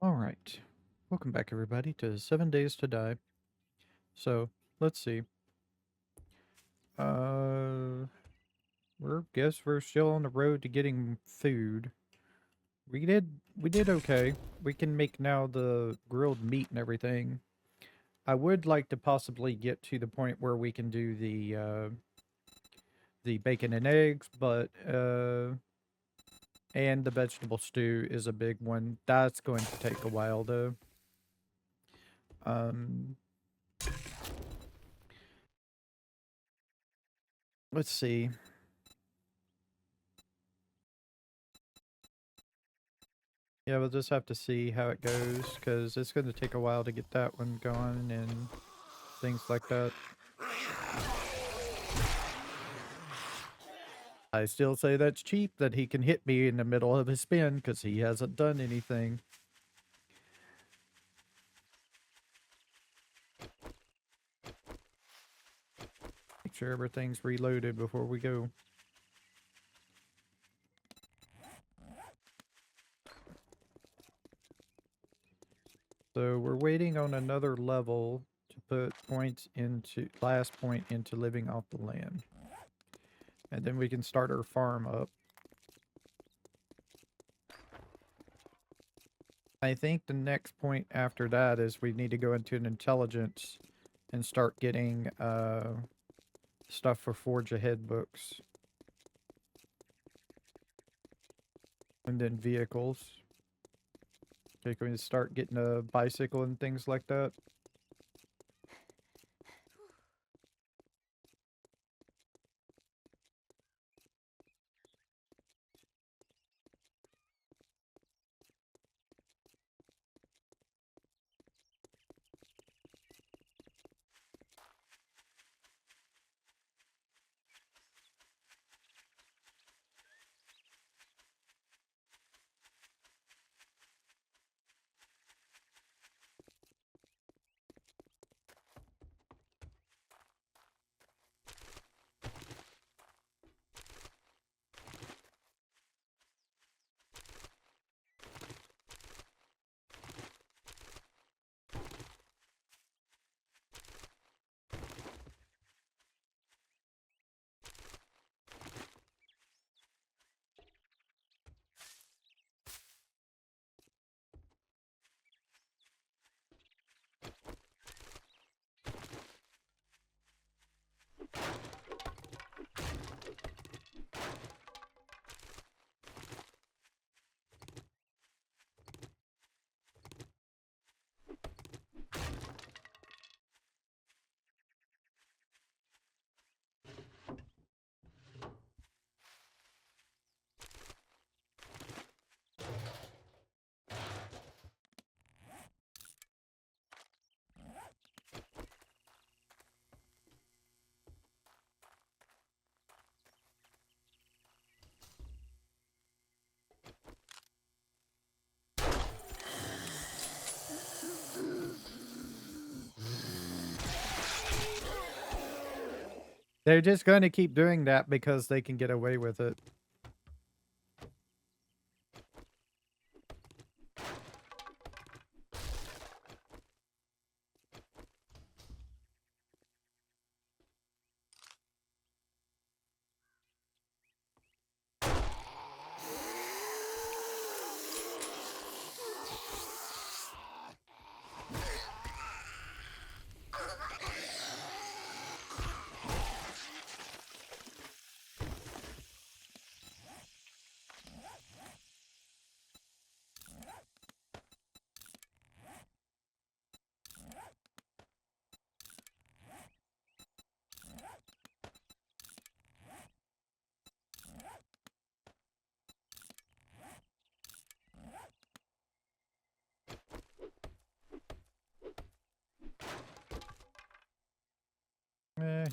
All right. Welcome back, everybody, to 7 Days to Die. So, let's see. Uh, we're still on the road to getting food. We did okay. We can make now the grilled meat and everything. I would like to possibly get to the point where we can do the bacon and eggs, but and the vegetable stew is a big one. That's going to take a while though. Um, let's see. Yeah, we'll just have to see how it goes, because it's going to take a while to get that one going and things like that. I still say that's cheap that he can hit me in the middle of his spin, because he hasn't done anything. Make sure everything's reloaded before we go. So we're waiting on another level to put last point into living off the land. And then we can start our farm up. I think the next point after that is we need to go into an intelligence and start getting stuff for Forge Ahead books. And then vehicles. Okay, can we start getting a bicycle and things like that? They're just going to keep doing that because they can get away with it.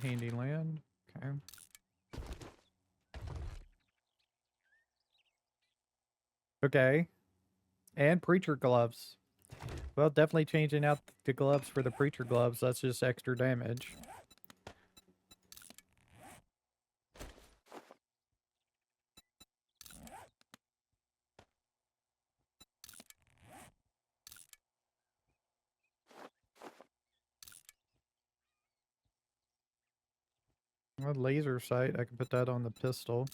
Handy land. Okay. Okay. And preacher gloves. Well, definitely changing out the gloves for the preacher gloves. That's just extra damage. A laser sight, I can put that on the pistol.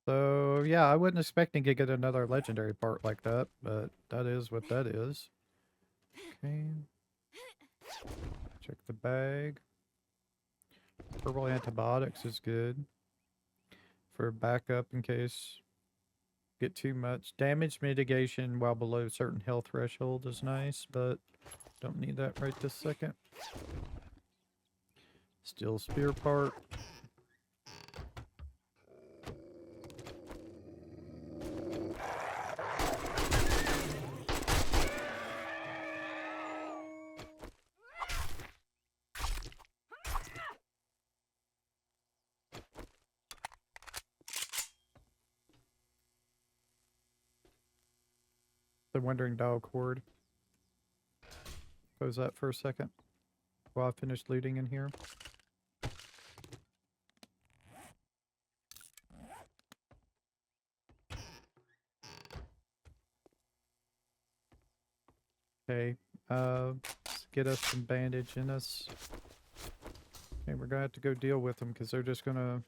So, yeah, I wasn't expecting to get another legendary part like that, but that is what that is. Okay. Check the bag. Purple antibiotics is good. For backup in case get too much. Damage mitigation while below certain health threshold is nice, but don't need that right this second. Steel spear part. The Wandering Dial cord. Close that for a second while I finish looting in here. Okay, let's get us some bandage in us. Okay, we're gonna have to go deal with them because they're just gonna...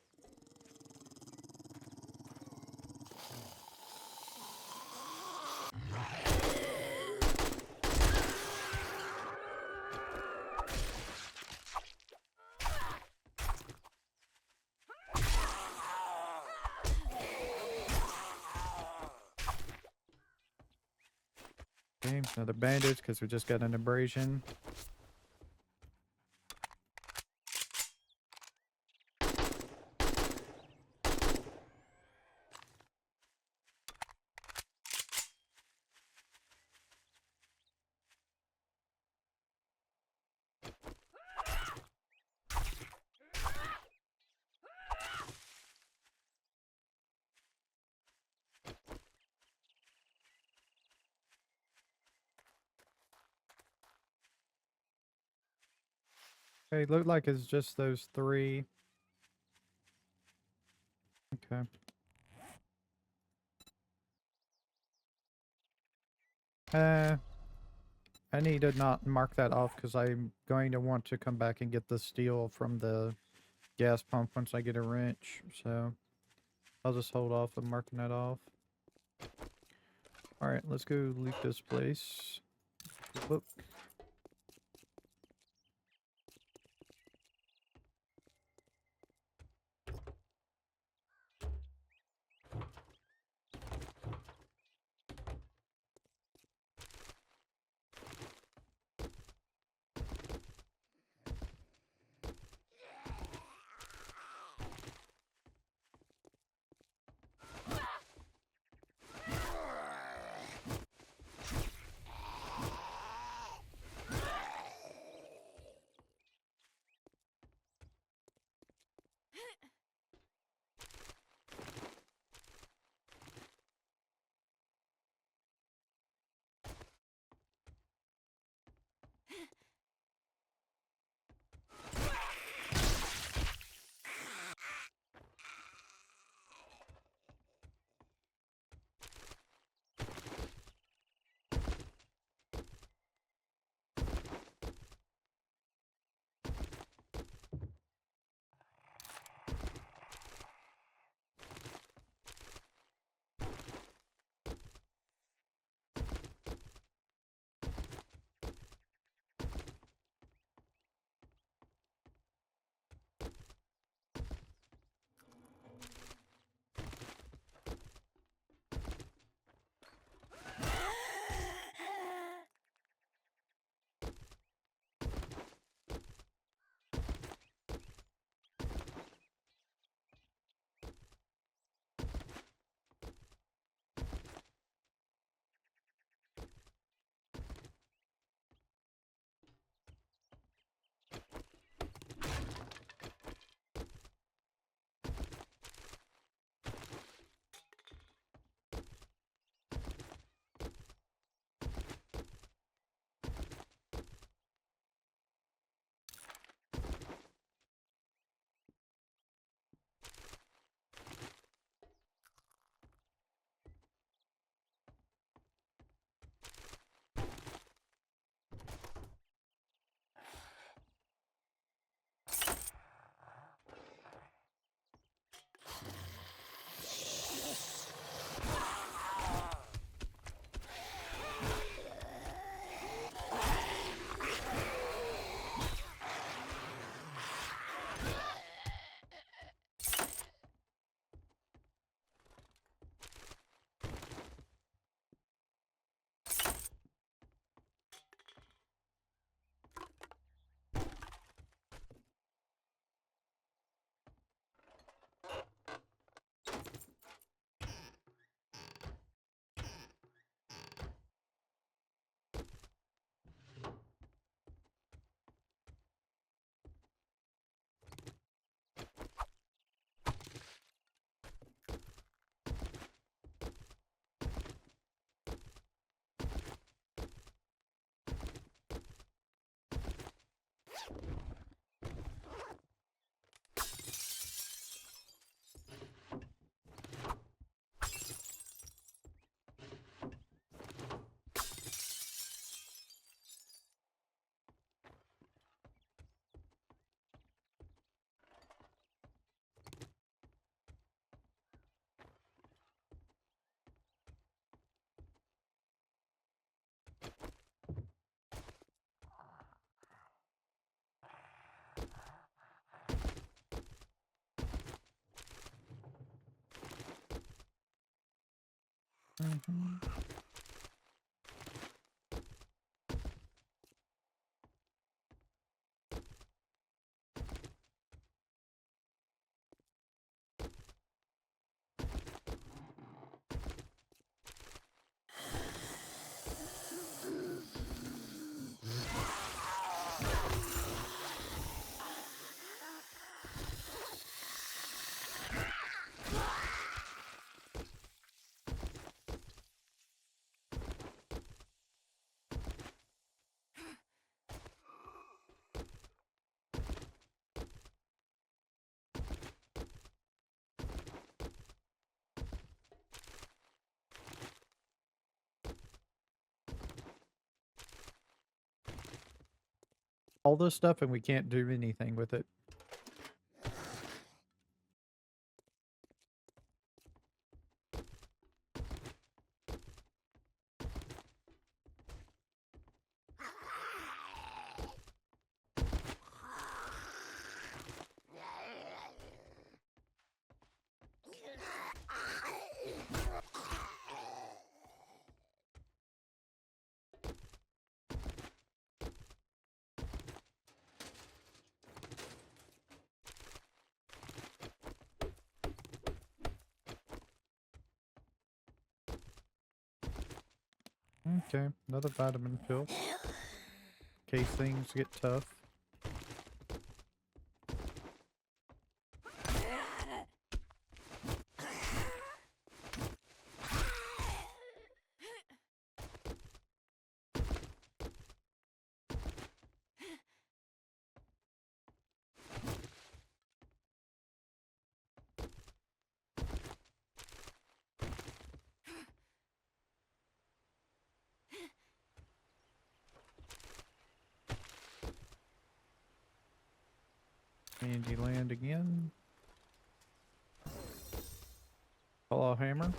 Okay, another bandage because we just got an abrasion. Okay, look like it's just those three. Okay. I need to not mark that off because I'm going to want to come back and get the steel from the gas pump once I get a wrench. So I'll just hold off on marking that off. Alright, let's go loot this place. Look. Mhm. All this stuff and we can't do anything with it. Okay, another vitamin pill. In case things get tough. Andy land again. Hollow hammer.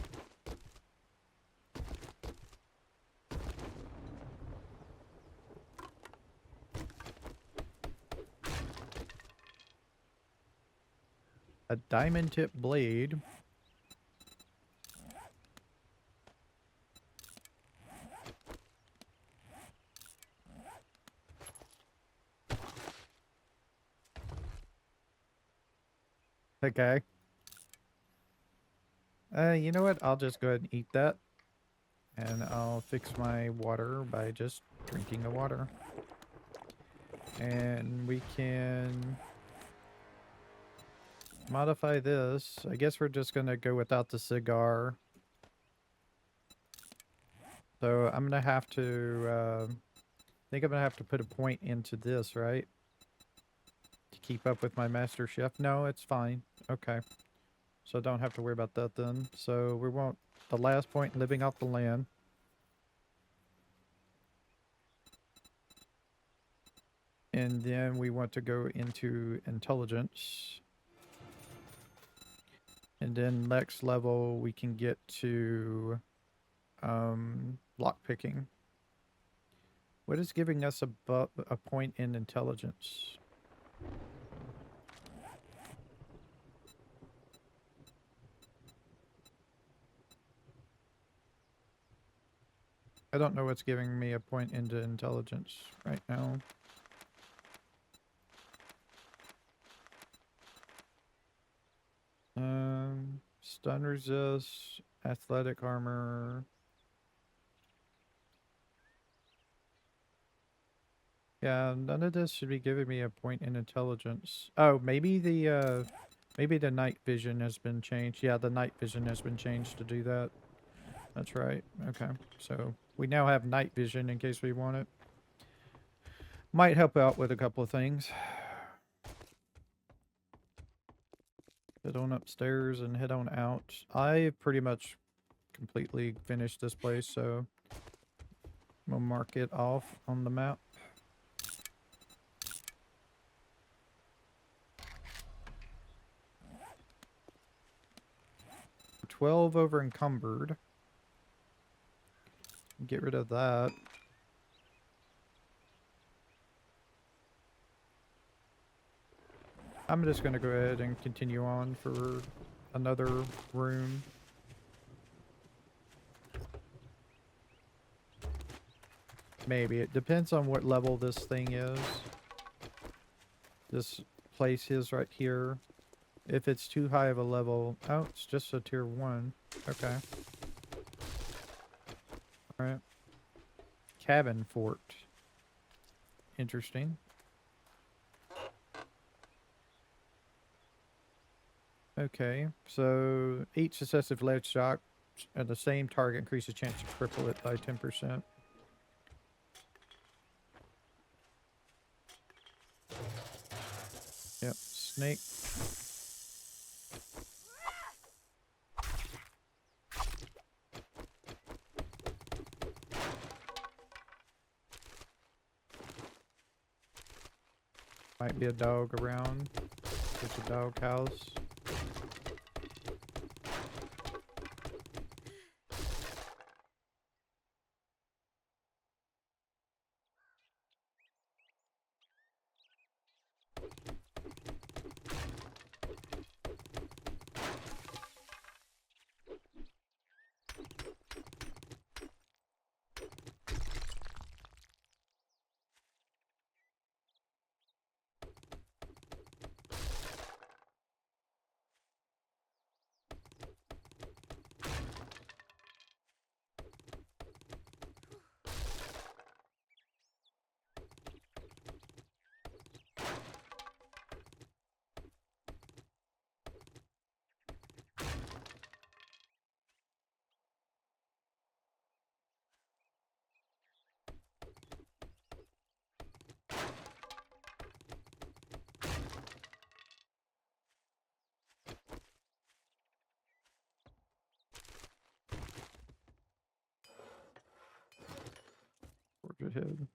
A diamond tip blade. Okay. You know what? I'll just go ahead and eat that. And I'll fix my water by just drinking the water. And we can modify this. I guess we're just gonna go without the cigar. So I'm gonna have to, I think I'm gonna have to put a point into this, right? To keep up with my master chef. No, it's fine. Okay. So I don't have to worry about that then. So we want the last point, living off the land. And then we want to go into intelligence. And then next level we can get to lock picking. What is giving us a point in intelligence? I don't know what's giving me a point into intelligence right now. Stun resist, athletic armor. Yeah, none of this should be giving me a point in intelligence. Oh, maybe the night vision has been changed. Yeah, the night vision has been changed to do that. That's right. Okay. So we now have night vision in case we want it. Might help out with a couple of things. Head on upstairs and head on out. I pretty much completely finished this place, so we'll mark it off on the map. 12 over encumbered. Get rid of that. I'm just going to go ahead and continue on for another room. Maybe. It depends on what level this thing is. This place is right here. If it's too high of a level... Oh, it's just a tier 1. Okay. Alright. Cabin fort. Interesting. Okay, so each successive lead shot at the same target increases chance to cripple it by 10%. Yep, snake. Might be a dog around. It's a dog house. Forge ahead.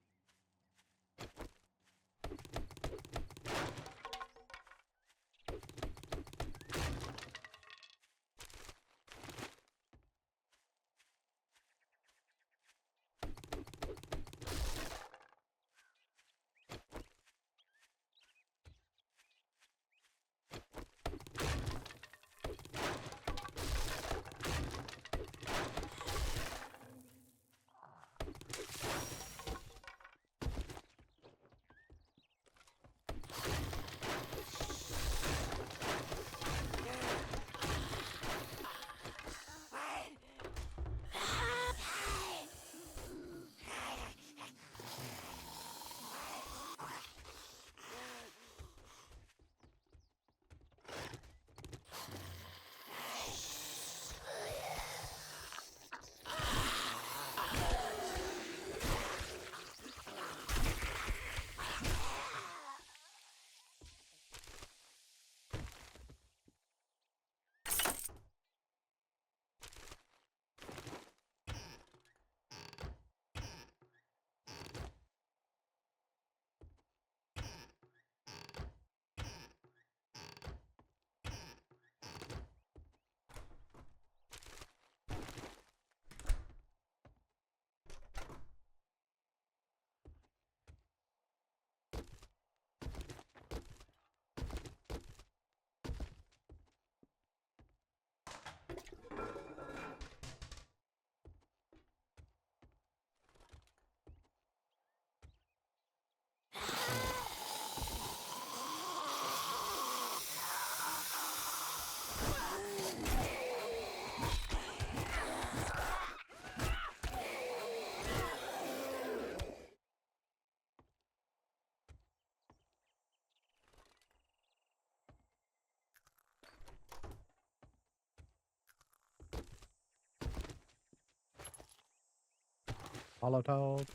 Molotov.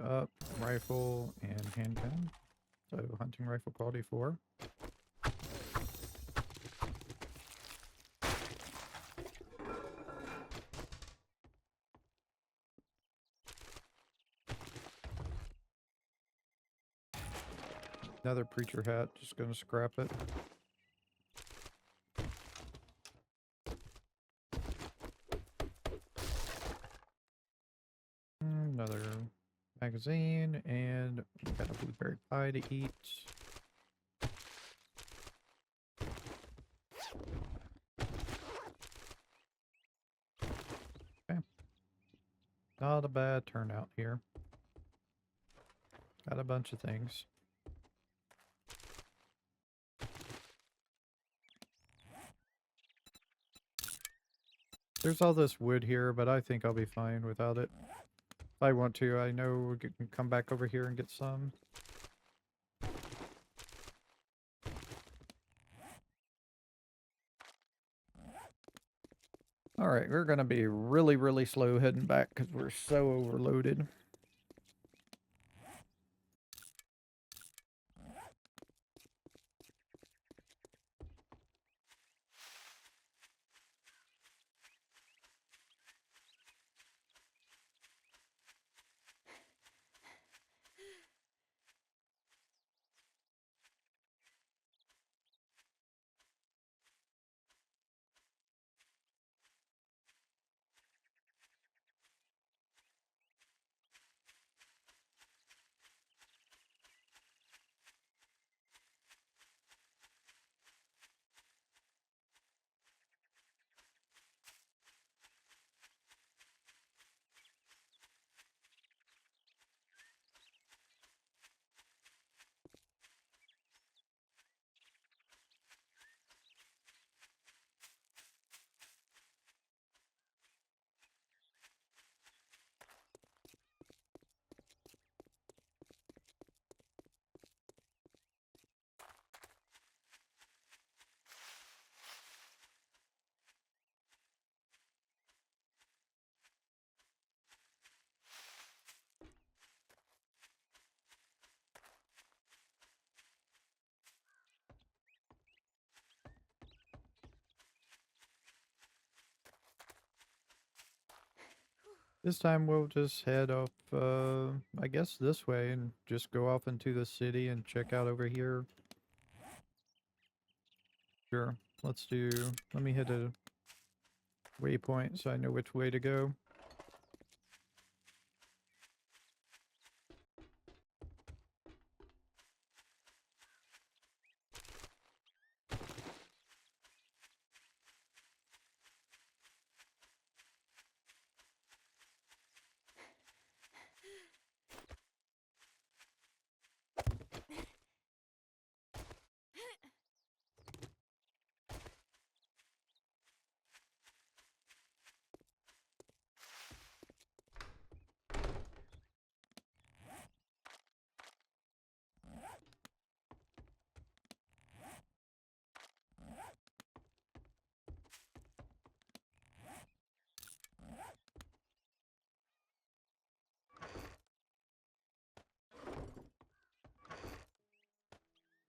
Up, rifle, and handgun. So hunting rifle quality 4. Another preacher hat, just gonna scrap it. Another magazine, and we got a blueberry pie to eat. Not a bad turnout here. Got a bunch of things. There's all this wood here, but I think I'll be fine without it. If I want to, I know we can come back over here and get some. Alright, we're gonna be really, really slow heading back because we're so overloaded. This time we'll just head off, I guess this way and just go off into the city and check out over here. Sure, let me hit a waypoint so I know which way to go.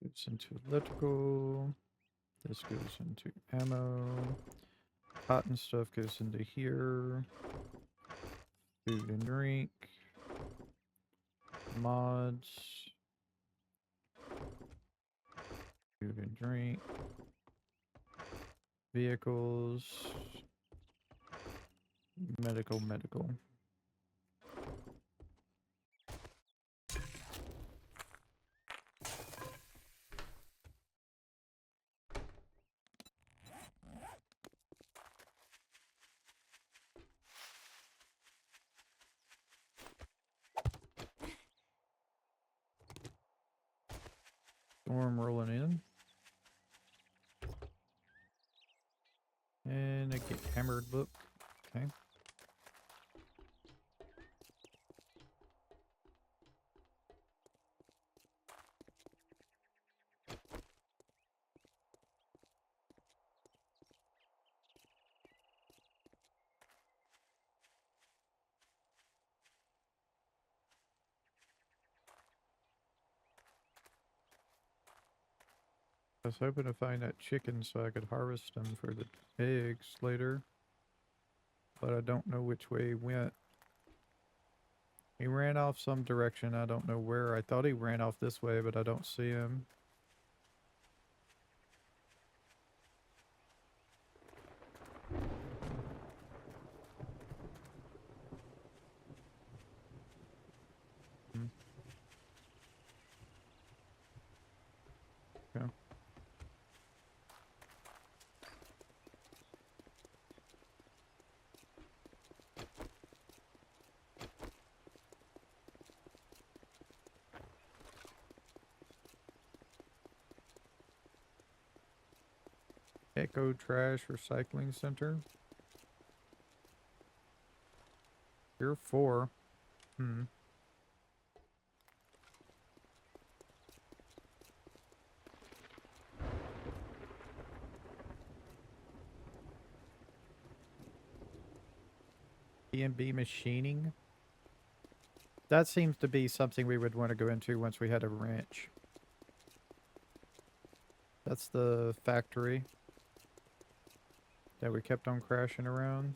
Goes into electrical. This goes into ammo. Cotton stuff goes into here. Food and drink. Mods. Food and drink. Vehicles. Medical. Storm rolling in. And I get hammered book. Okay. I was hoping to find that chicken so I could harvest them for the eggs later. But I don't know which way he went. He ran off some direction, I don't know where. I thought he ran off this way, but I don't see him. Hmm. Okay. Echo Trash Recycling Center. Tier 4. Hmm. B&B Machining. That seems to be something we would want to go into once we had a ranch. That's the factory that we kept on crashing around.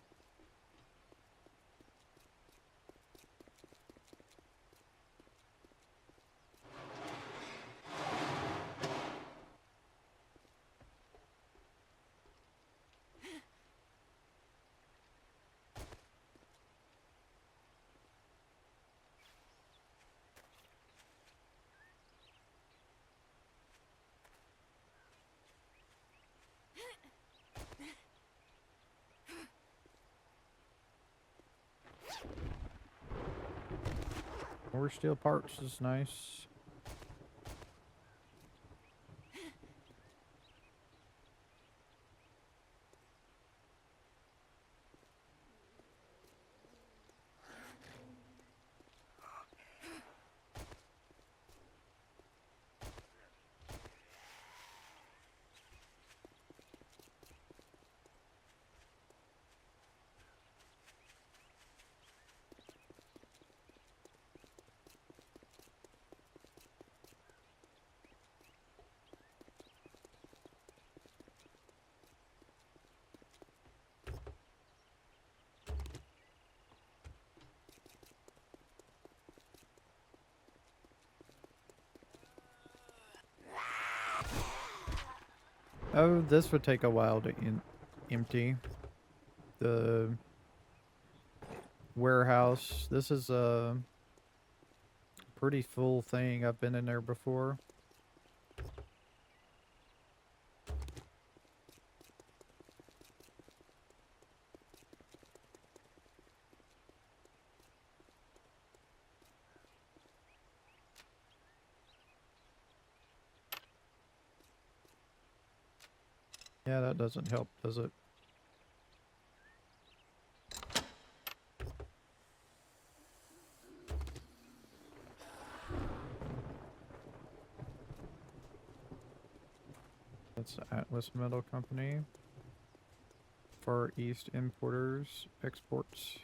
More steel parts is nice. Oh, this would take a while to empty. The warehouse. This is a pretty full thing. I've been in there before. Yeah, that doesn't help, does it? That's Atlas Metal Company. Far East Importers, Exports.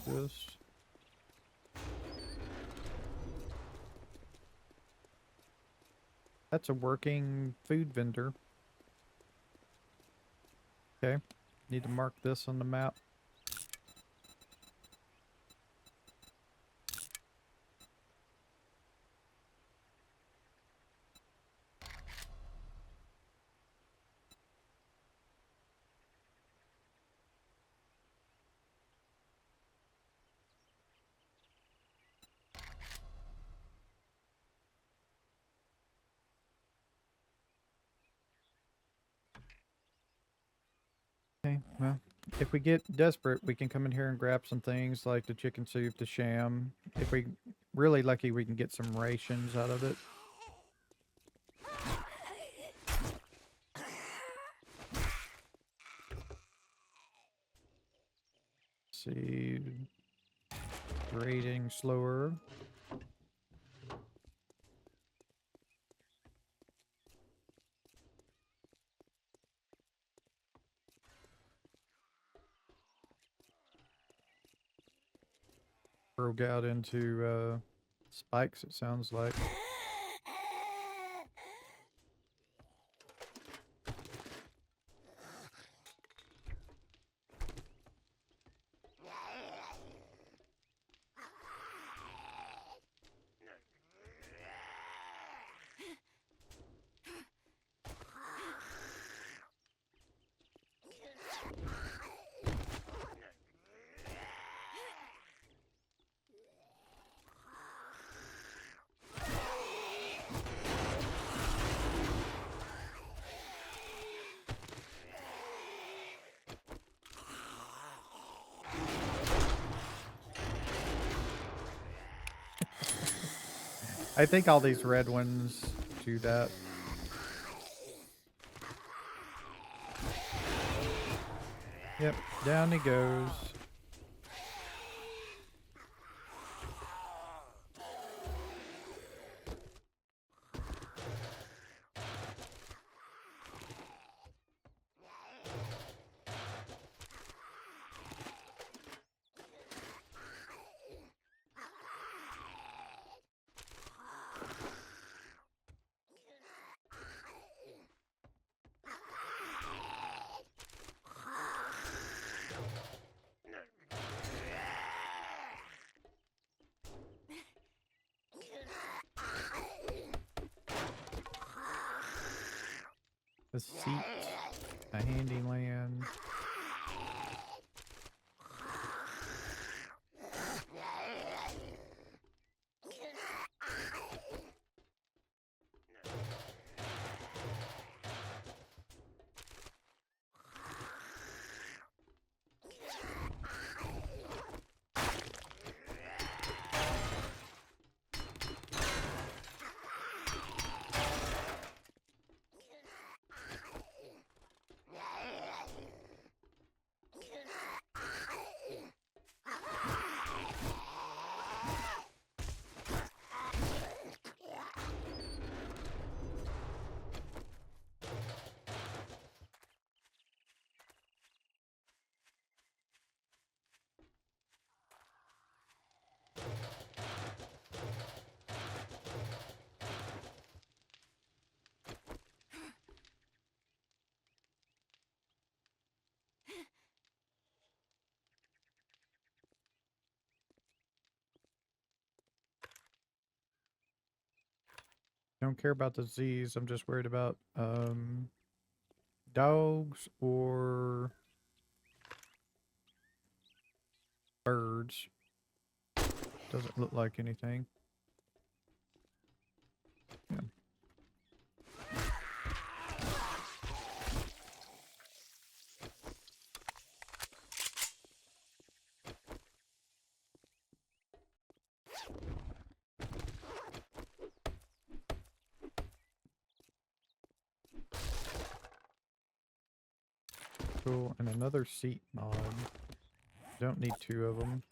This. That's a working food vendor. Okay. Need to mark this on the map. Okay, well, if we get desperate, we can come in here and grab some things like the chicken soup, the sham. If we really lucky, we can get some rations out of it. See, grading slower. Broke out into spikes, it sounds like. I think all these red ones do that. Yep, down he goes. A seat, a handyland. Don't care about the Z's. I'm just worried about dogs or birds. Doesn't look like anything. Yeah. Cool. And another seat mod. Don't need two of them.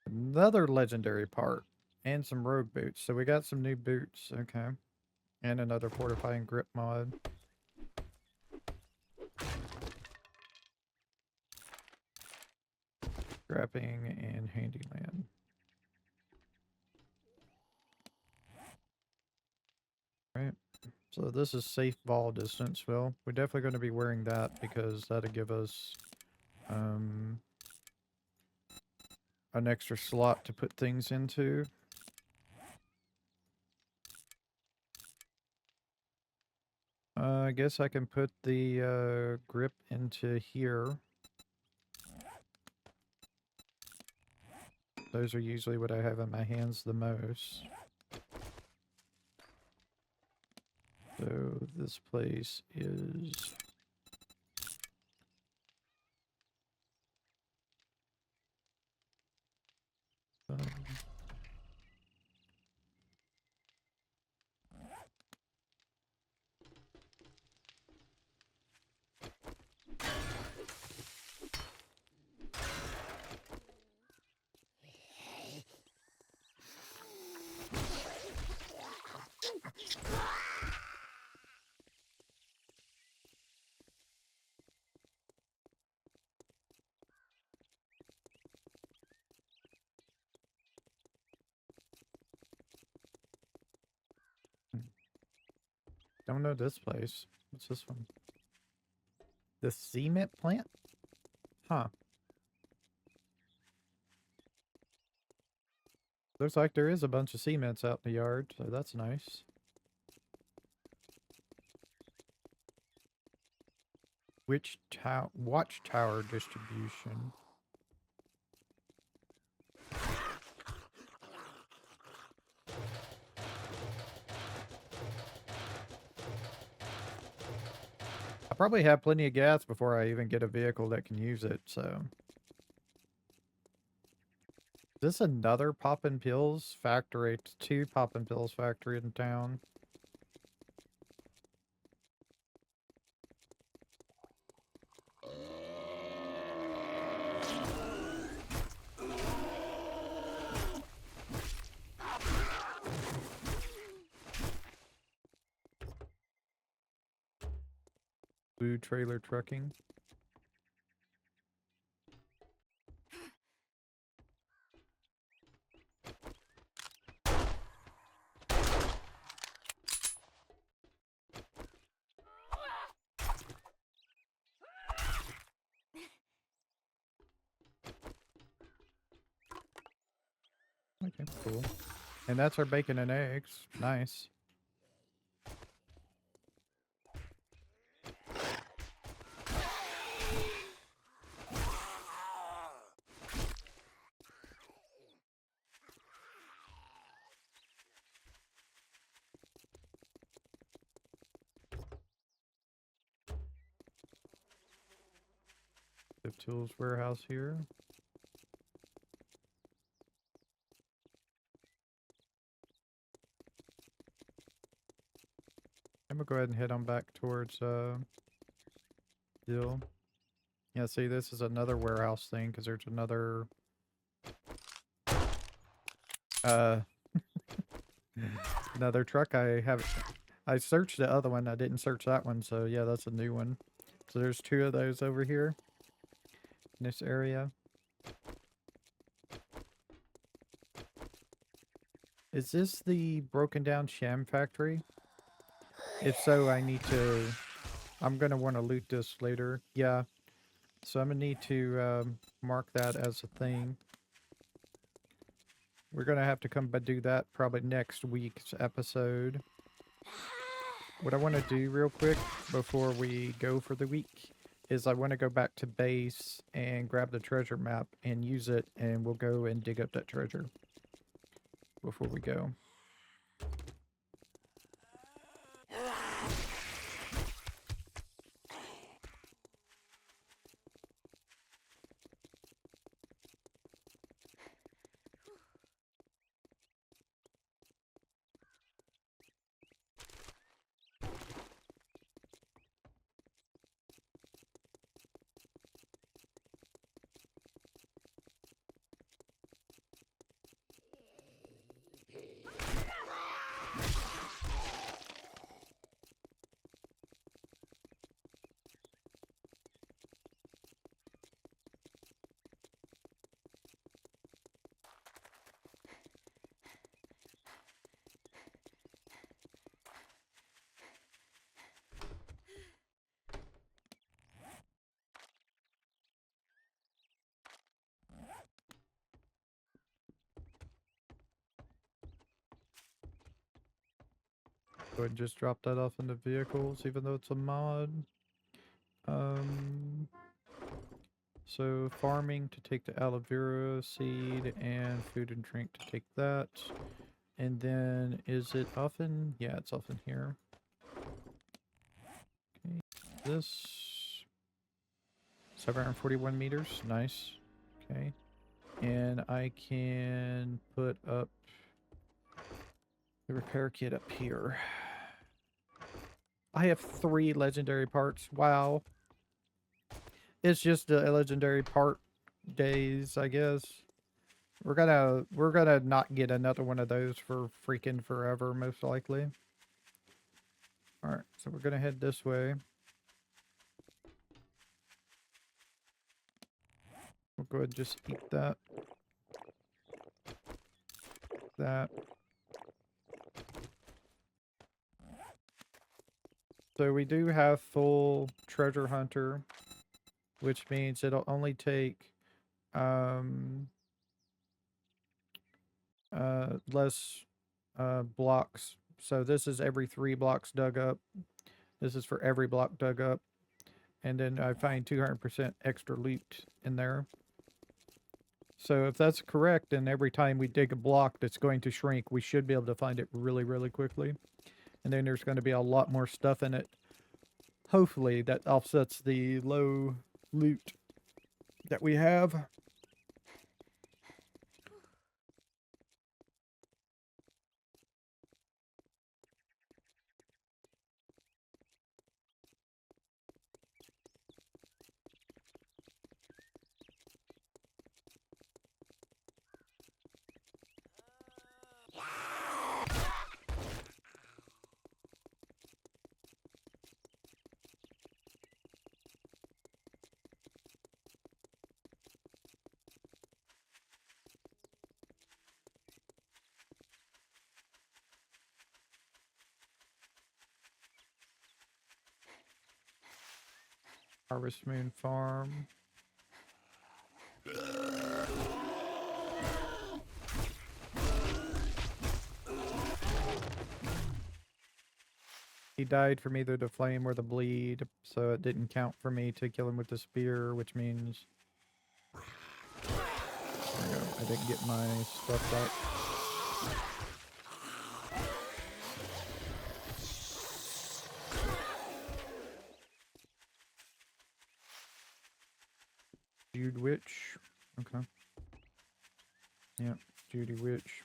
Another legendary part. And some rogue boots. So we got some new boots. Okay. And another fortifying grip mod. Scrapping and handyland. Right. So this is safe ball distance. Well, we're definitely going to be wearing that because that'll give us an extra slot to put things into. I guess I can put the grip into here. Those are usually what I have in my hands the most. So this place is... Don't know this place. What's this one? The cement plant? Huh. Looks like there is a bunch of cements out in the yard, so that's nice. Watchtower distribution. I probably have plenty of gas before I even get a vehicle that can use it, so... Is this another Poppin' Pills factory? It's 2 Poppin' Pills factory in town. Blue Trailer Trucking. Okay, cool. And that's our bacon and eggs. Nice. The tools warehouse here. I'm gonna go ahead and head on back towards Dill. Yeah, see, this is another warehouse thing because there's another uh another truck I have. I searched the other one. I didn't search that one, so yeah, that's a new one. So there's 2 of those over here in this area. Is this the broken down sham factory? If so, I'm gonna want to loot this later. Yeah. So I'm gonna need to mark that as a thing. We're gonna have to come but do that probably next week's episode. What I want to do real quick before we go for the week is I want to go back to base and grab the treasure map and use it, and we'll go and dig up that treasure before we go. Go ahead and just drop that off in the vehicles, even though it's a mod. So farming to take the aloe vera seed and food and drink to take that. And then is it often? Yeah, it's often here. Okay, this 741 meters, nice. Okay, and I can put up the repair kit up here. I have 3 legendary parts. Wow. It's just the legendary part days, I guess. We're gonna not get another one of those for freaking forever, most likely. Alright, so we're gonna head this way. We'll go ahead and just eat that. That. So we do have full treasure hunter, which means it'll only take less blocks. So this is every 3 blocks dug up. This is for every block dug up. And then I find 200% extra loot in there. So if that's correct, then every time we dig a block that's going to shrink, we should be able to find it really, really quickly. And then there's going to be a lot more stuff in it. Hopefully that offsets the low loot that we have. Harvest Moon Farm. He died from either the flame or the bleed, so it didn't count for me to kill him with the spear, which means... There we go. I didn't get my stuff back. Jude Witch. Okay. Yep, Judy Witch.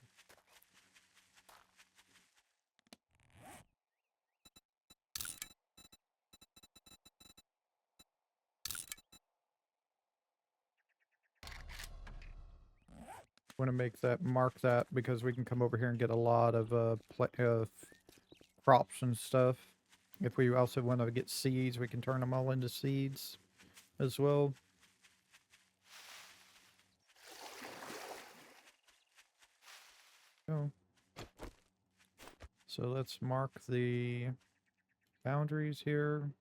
Want to make that, mark that, because we can come over here and get a lot of crops and stuff. If we also want to get seeds, we can turn them all into seeds as well. Oh. So let's mark the boundaries here.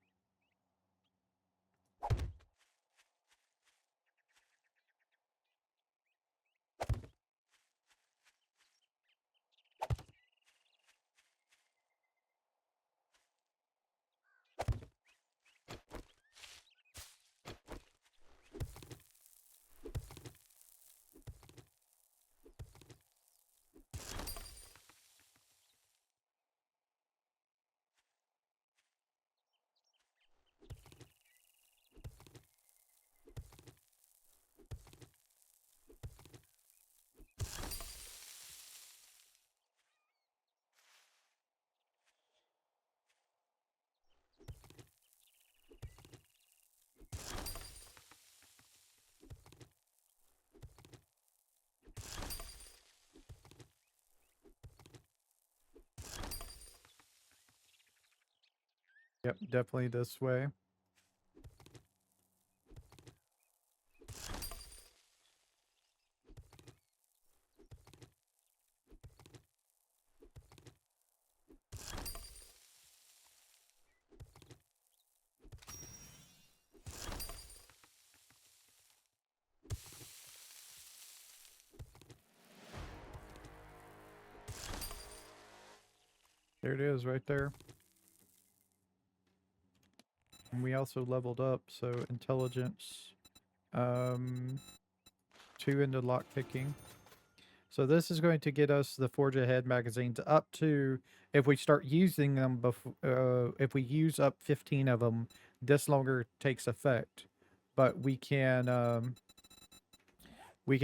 Yep, definitely this way. There it is, right there. And we also leveled up, so intelligence, 2 into lockpicking. So this is going to get us the Forge Ahead magazines up to, if we start using them, if we use up 15 of them, this longer takes effect. But we can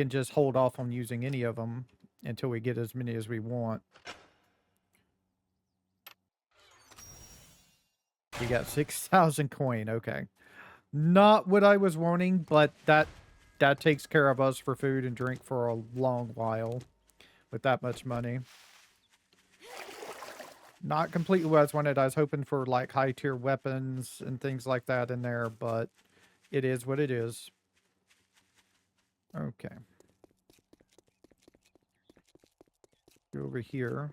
just hold off on using any of them until we get as many as we want. We got 6,000 coin, okay. Not what I was wanting, but that takes care of us for food and drink for a long while with that much money. Not completely what I wanted. I was hoping for like high tier weapons and things like that in there, but it is what it is. Okay. Go over here.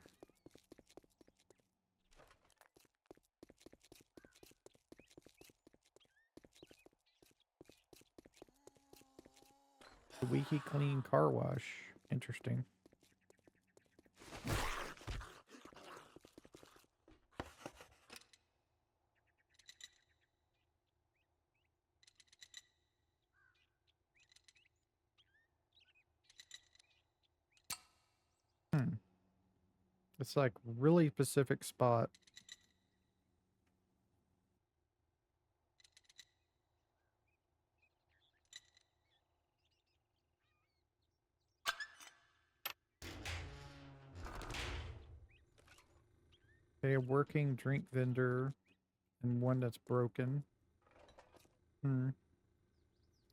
The Wiki Clean Car Wash. Interesting. It's like really specific spot. Okay, a working drink vendor and one that's broken. I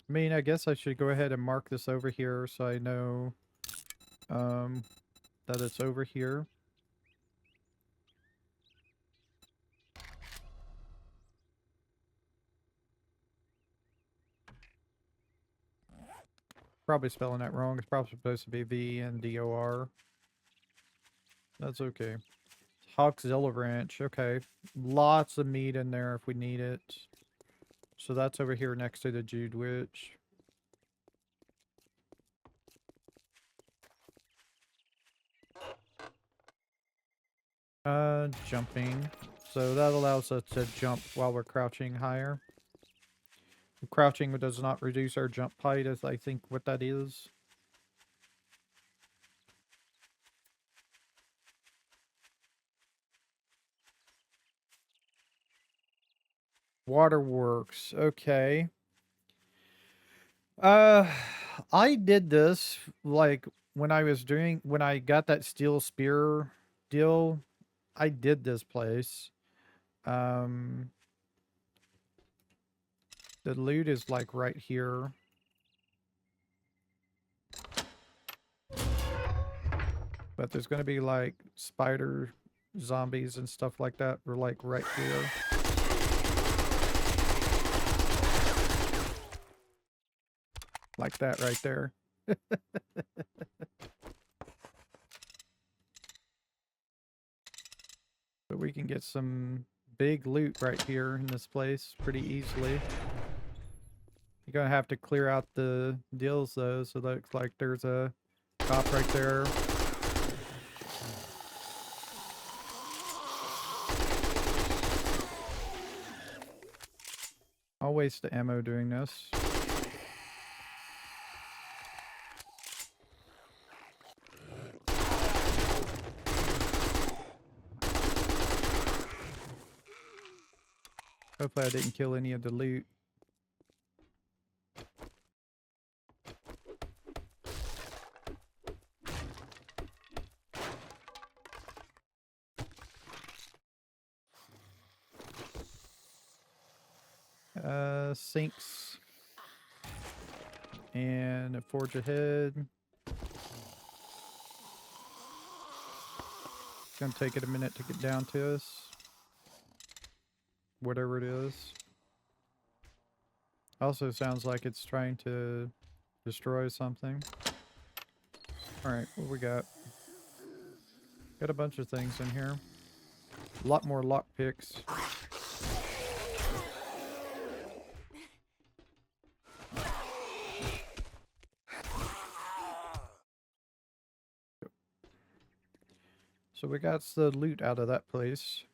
mean, I guess I should go ahead and mark this over here so I know that it's over here. Probably spelling that wrong. It's probably supposed to be VNDOR. That's okay. Hawkzilla Ranch. Okay. Lots of meat in there if we need it. So that's over here next to the Jude Witch. Jumping. So that allows us to jump while we're crouching higher. Crouching does not reduce our jump height, as I think what that is. Waterworks. Okay. I did this like when I got that steel spear deal. I did this place. Um, the loot is like right here. But there's going to be like spider zombies and stuff like that. We're like right here. Like that right there. But we can get some big loot right here in this place pretty easily. You're going to have to clear out the deals though. So looks like there's a cop right there. I'll waste the ammo doing this. Hopefully I didn't kill any of the loot. Sinks. And a forge ahead. It's gonna take it a minute to get down to us. Whatever it is. Also sounds like it's trying to destroy something. Alright, what we got? Got a bunch of things in here. A lot more lockpicks. So we got the loot out of that place.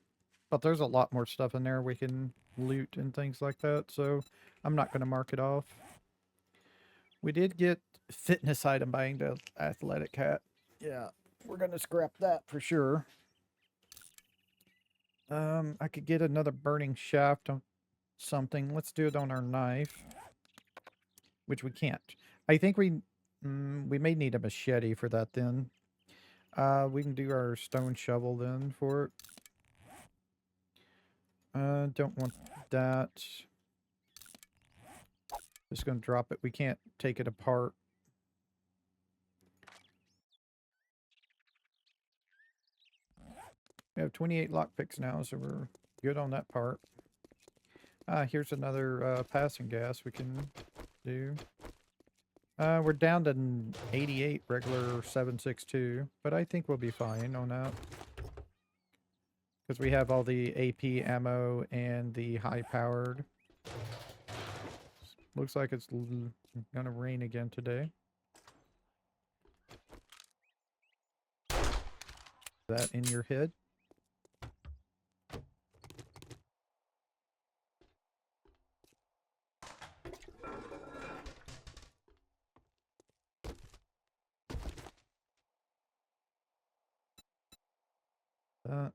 But there's a lot more stuff in there we can loot and things like that, so I'm not going to mark it off. We did get fitness item buying the athletic hat. Yeah, we're going to scrap that for sure. I could get another burning shaft on something. Let's do it on our knife. Which we can't. I think we may need a machete for that then. We can do our stone shovel then for it. Don't want that. Just gonna drop it. We can't take it apart. We have 28 lockpicks now, so we're good on that part. Here's another passing gas we can do. We're down to 88 regular 7.62, but I think we'll be fine on that. Because we have all the AP ammo and the high-powered. Looks like it's gonna rain again today. That in your head. That.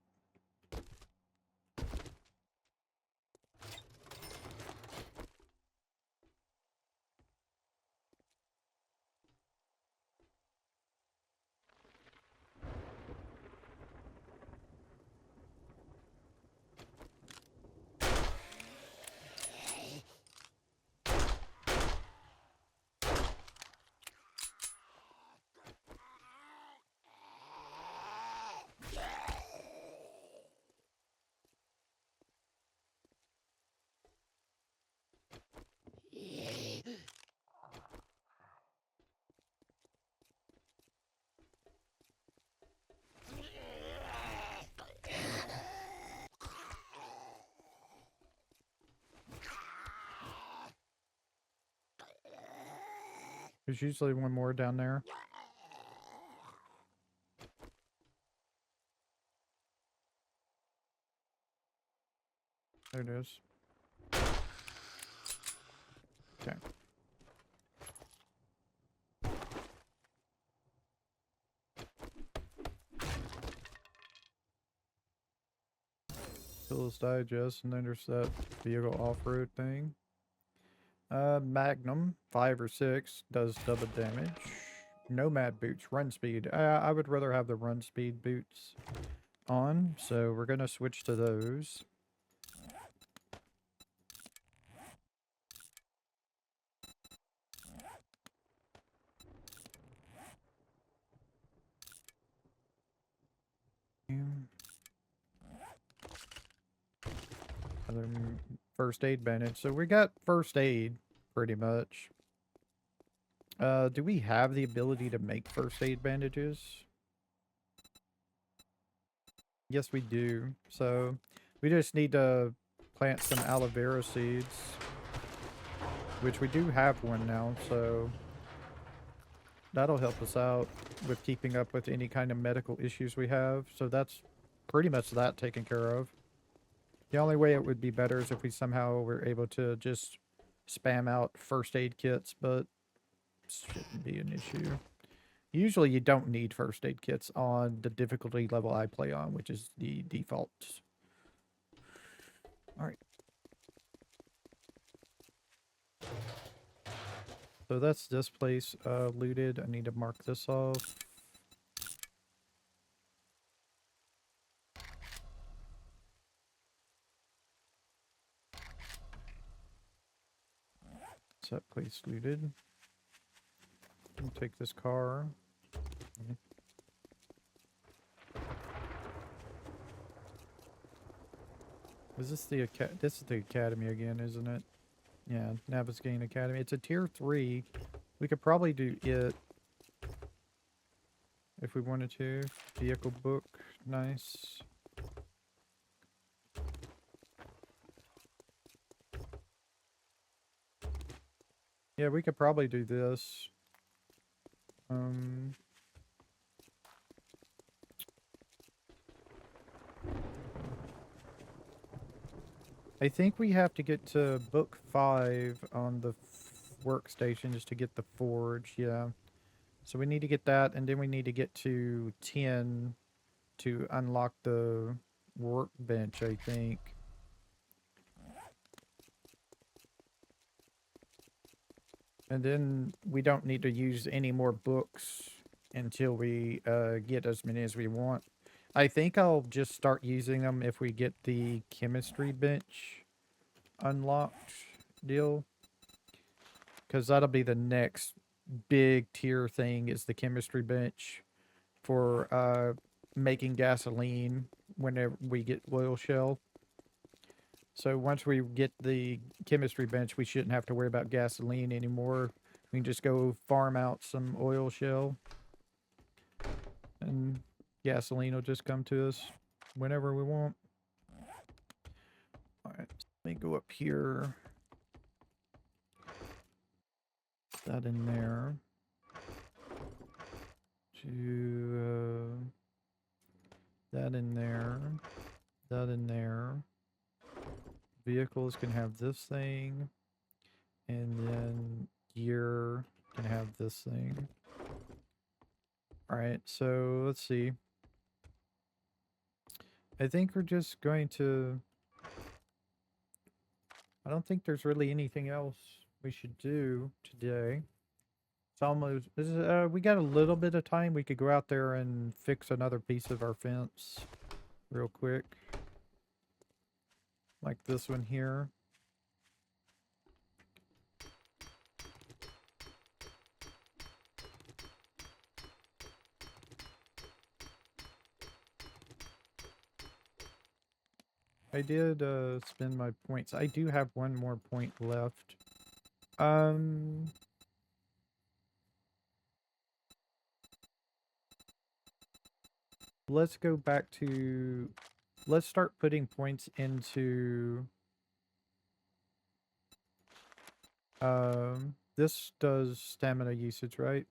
There's usually one more down there. There it is. Okay. Phyllis Digest, and then there's that vehicle off-road thing. Magnum, 5 or 6, does double damage. Nomad boots, run speed. I would rather have the run speed boots on, so we're gonna switch to those. First aid bandage. So we got first aid, pretty much. Do we have the ability to make first aid bandages? Yes, we do. So we just need to plant some aloe vera seeds, which we do have one now, so that'll help us out with keeping up with any kind of medical issues we have. So that's pretty much that taken care of. The only way it would be better is if we somehow were able to just spam out first aid kits, but shouldn't be an issue. Usually you don't need first aid kits on the difficulty level I play on, which is the default. Alright. So that's this place looted. I need to mark this off. Is that place looted? I'll take this car. Is this the this is the academy again, isn't it? Yeah, Navezgane Academy. It's a tier 3. We could probably do it if we wanted to. Vehicle book, nice. Yeah, we could probably do this. I think we have to get to book 5 on the workstation just to get the forge, yeah. So we need to get that, and then we need to get to 10 to unlock the workbench, I think. And then we don't need to use any more books until we get as many as we want. I think I'll just start using them if we get the chemistry bench unlocked deal. Because that'll be the next big tier thing, is the chemistry bench for making gasoline whenever we get oil shell. So once we get the chemistry bench, we shouldn't have to worry about gasoline anymore. We can just go farm out some oil shell, and gasoline will just come to us whenever we want. Alright, let me go up here. That in there. That in there. That in there. Vehicles can have this thing. And then gear can have this thing. Alright, so let's see. I think we're just going to... I don't think there's really anything else we should do today. It's almost... we got a little bit of time. We could go out there and fix another piece of our fence real quick. Like this one here. I did spend my points. I do have one more point left. Let's go back to... Let's start putting points into... This does stamina usage, right?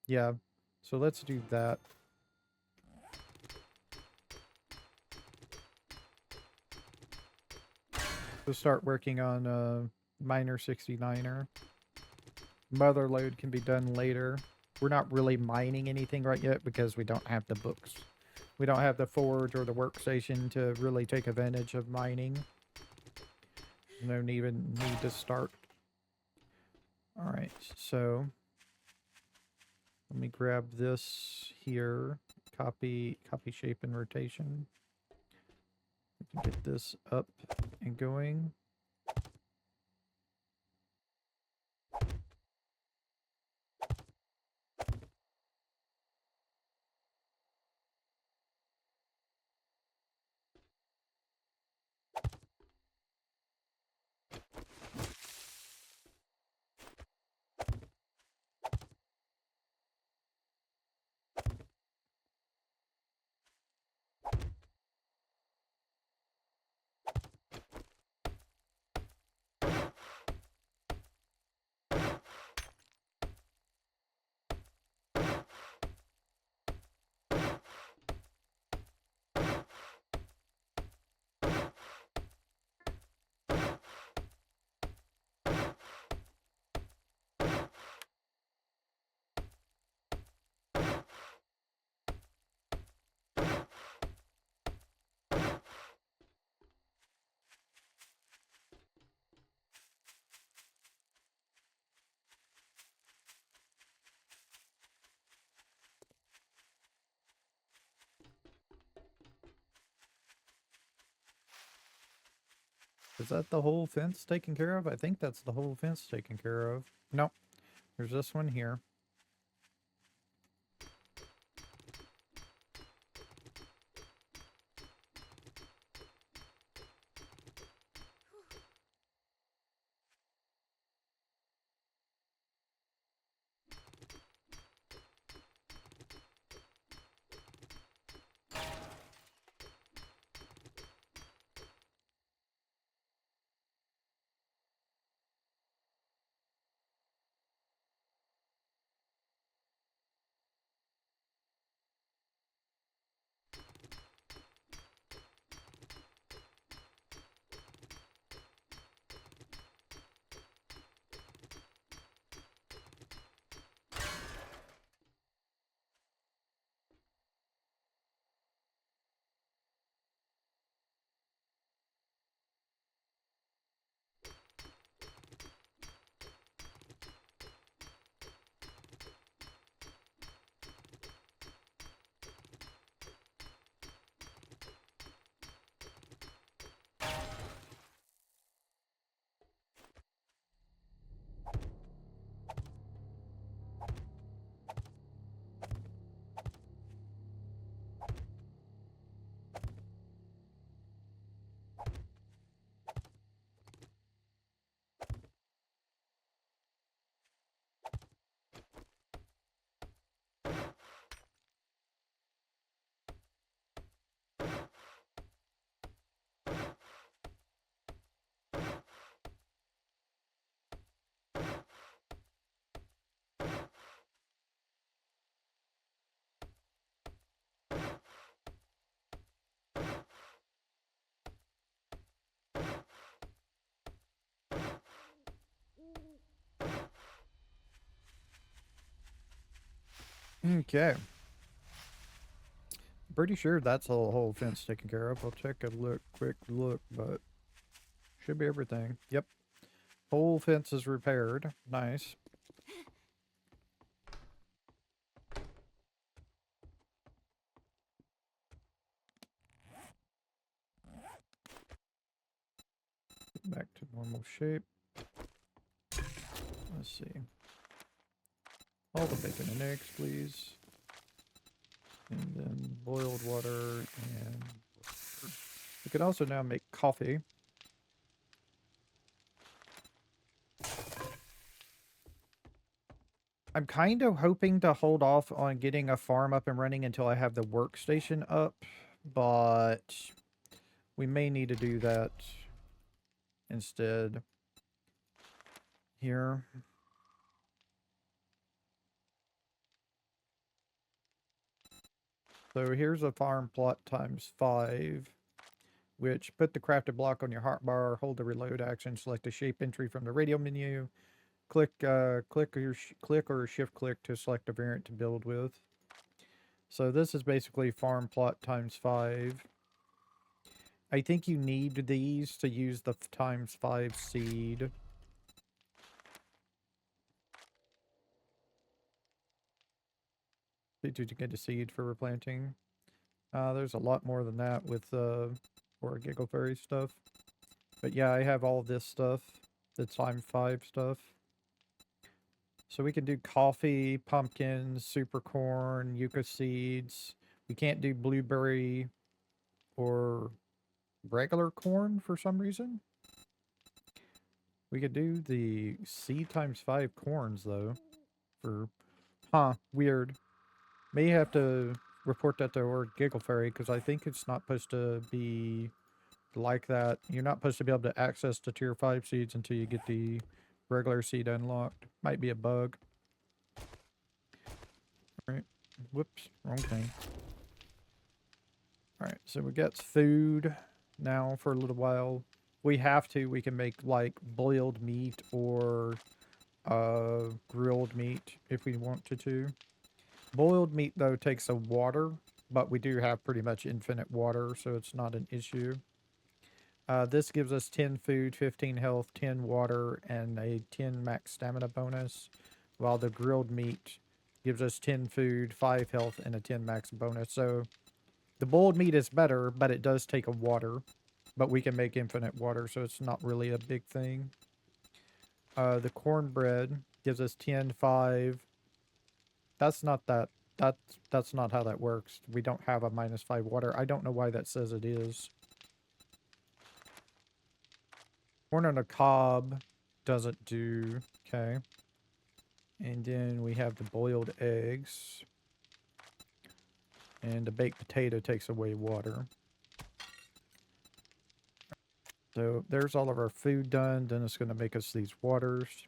Yeah. So let's do that. We'll start working on Miner 69er. Mother load can be done later. We're not really mining anything right yet because we don't have the books. We don't have the forge or the workstation to really take advantage of mining. Don't even need to start. Alright, so let me grab this here. Copy shape and rotation. We can get this up and going. Is that the whole fence taken care of? I think that's the whole fence taken care of. Nope. There's this one here. Okay. Pretty sure that's the whole fence taken care of. I'll take a quick look, but should be everything. Yep. Whole fence is repaired. Nice. Back to normal shape. Let's see. All the bacon and eggs, please. And then boiled water and we can also now make coffee. I'm kind of hoping to hold off on getting a farm up and running until I have the workstation up, but we may need to do that instead. here. So here's a farm plot times 5, which put the crafted block on your hotbar, hold the reload action, select a shape entry from the radio menu, click click or shift click to select a variant to build with. So this is basically farm plot times 5. I think you need these to use the times 5 seed. To get a seed for replanting. There's a lot more than that with or Giggle Fairy stuff. But yeah, I have all this stuff. The time 5 stuff. So we can do coffee, pumpkins, super corn, yucca seeds. We can't do blueberry or regular corn for some reason. We could do the C times 5 corns though. For weird. May have to report that to our Giggle Fairy because I think it's not supposed to be like that. You're not supposed to be able to access the tier 5 seeds until you get the regular seed unlocked. Might be a bug. Alright. Whoops. Wrong thing. Alright, so we got food now for a little while. We can make like boiled meat or grilled meat if we want to. Boiled meat though takes a water, but we do have pretty much infinite water, so it's not an issue. This gives us 10 food, 15 health, 10 water, and a 10 max stamina bonus, while the grilled meat gives us 10 food, 5 health, and a 10 max bonus. So the boiled meat is better, but it does take a water, but we can make infinite water, so it's not really a big thing. The cornbread gives us 10, 5. That's not how that works. We don't have a -5 water. I don't know why that says it is. Corn on a cob doesn't do. Okay. And then we have the boiled eggs. And the baked potato takes away water. So there's all of our food done. Then it's going to make us these waters.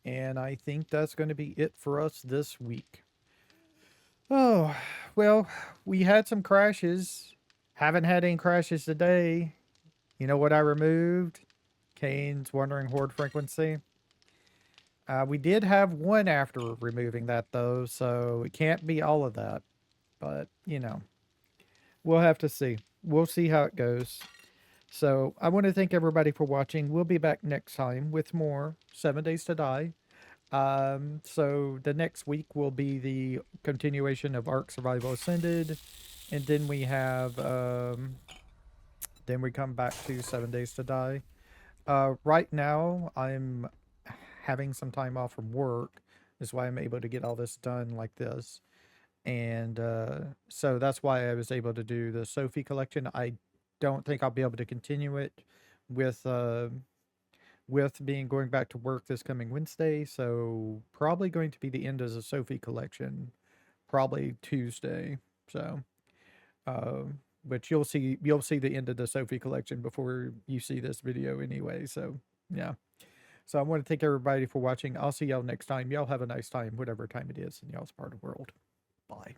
And I think that's going to be it for us this week. Oh, well, we had some crashes. Haven't had any crashes today. You know what I removed? Kane's Wandering Horde frequency. We did have one after removing that, though, so it can't be all of that. But, you know, we'll have to see. We'll see how it goes. So, I want to thank everybody for watching. We'll be back next time with more 7 Days to Die. So the next week will be the continuation of Ark Survival Ascended. And then we have, then we come back to 7 Days to Die. Right now, I'm having some time off from work. That's why I'm able to get all this done like this. And so that's why I was able to do the Sophie collection. I don't think I'll be able to continue it with going back to work this coming Wednesday. So probably going to be the end of the Sophie collection, probably Tuesday. So, but you'll see the end of the Sophie collection before you see this video anyway. So yeah. So I want to thank everybody for watching. I'll see y'all next time. Y'all have a nice time, whatever time it is in y'all's part of the world. Bye.